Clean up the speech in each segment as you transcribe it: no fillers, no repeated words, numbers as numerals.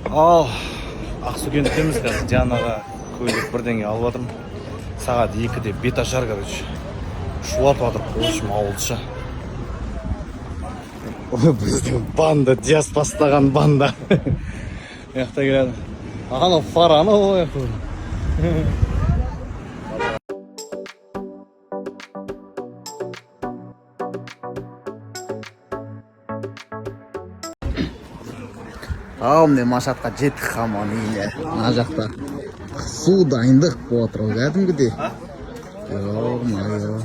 Ал Ақсукентеміз қазір Дианаға көйлек бірдеңе алып жатырмын. Сағат 2-де бет ашар, короче. Шулап жатыр, в общем, ауылша. Біздің банда, Диас бастаған банда. Яқта келеді. Ана фар, ана ой. Міне Машатқа жеттік хаман үйіне. Ана жақта су дайындық болып отыр, кәдімгідей. Йо-майо.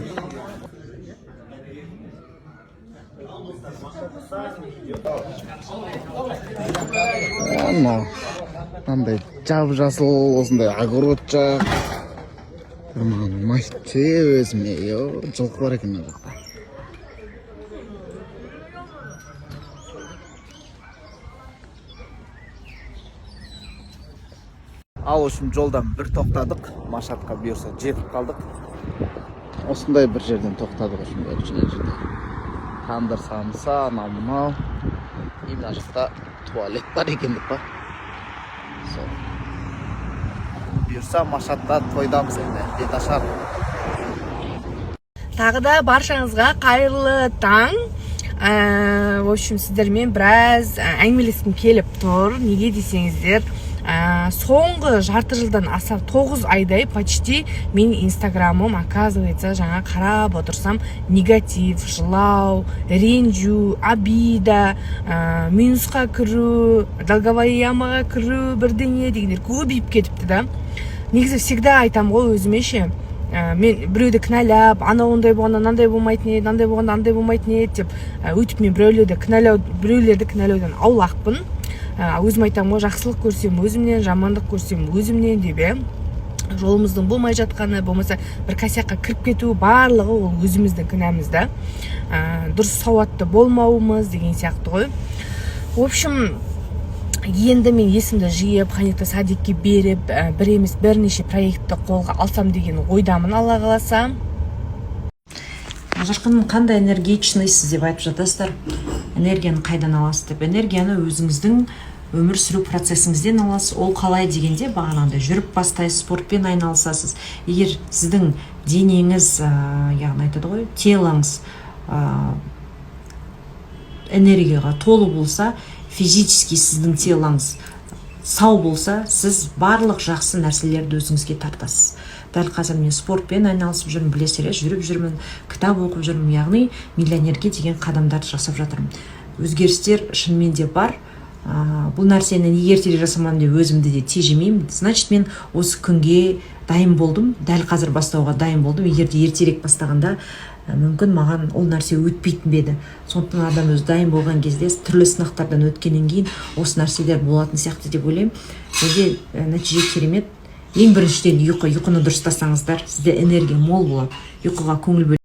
Қандай жап-жасыл, осындай огород жақ. Майте өзіме, жылқы бар екен мына жақта. Ал үшін жолдан бір тоқтадық, Машатқа бұйырса жетіп қалдық. Осындай бір жерден тоқтадық үшін жерде. Тандыр самса, мынау. Мына жақта туалет бар екендік па. Бұйырса Машатта тойдамыз енді, бет ашар. Тағы да баршаңызға қайырлы таң. В общем, сіздермен біраз әңгімелескім келіп тұр. Неге десеңіздер, соңғы жарты жылдан аса 9 айдай почти менің инстаграмым, оказывается, жаңа қарап отырсам, негатив, жылау, ренжу, обида, минусқа кіру, долговая ямаға кіру, бірдеңе дегендер көбейіп кетіпті да. Негізі всегда айтам ғой өзіме ше, мен біреуді кінәлап, ана ондай болғанда мынандай болмайтын еді, мынандай болғанда андай болмайтын еді деп, өйтіп мен біреулерді кінәлаудан аулақпын. Өзім айтам ғой, жақсылық көрсем өзімнен, жамандық көрсем өзімнен деп, жолымыздың болмай жатқаны, болмаса бір косякқа кіріп кету, барлығы ол өзіміздің кінәміз да. Дұрыс сауатты болмауымыз деген сияқты ғой. В общем, енді мен есімді жиып, Ханитты садикке беріп, бір емес бірнеше проектті қолға алсам деген ойдамын, Алла қаласа. Ажарқаным, қандай энергичныйсыз деп айтып жатасыздар. Энергияны қайдан аласыз деп. Энергияны өзіңіздің өмір сүру процесіңізден аласыз. Ол қалай дегенде, бағанағыдай жүріп бастайсыз, спортпен айналысасыз. Егер сіздің денеңіз, яғни айтады ғой, телаңыз энергияға толы болса, физически сіздің телаңыз сау болса, сіз барлық жақсы нәрселерді өзіңізге тартасыз. Дәл қазір мен спортпен айналысып жүрмін, білесіздер, жүріп жүрмін, кітап оқып жүрмін, яғни миллионерге деген қадамдарды жасап жатырмын. Өзгерістер шынымен де бар. Бұл нәрсені неге ертерек жасамадым деп өзімді де тежемеймін. Значит, мен осы күнге дайын болдым, дәл қазір бастауға дайын болдым. Егер де ертерек бастағанда, мүмкін маған ол нәрсе өтпейтін беді. Сондықтан адам өзі дайын болған кезде, түрлі сынақтардан өткеннен кейін осы нәрселер болатын сияқты деп ойлаймын. Және нәтиже керемет. Ең біріншіден ұйқыны дұрыстасаңыздар, сізде энергия мол болады. Ұйқыға көңіл бөліңіздер.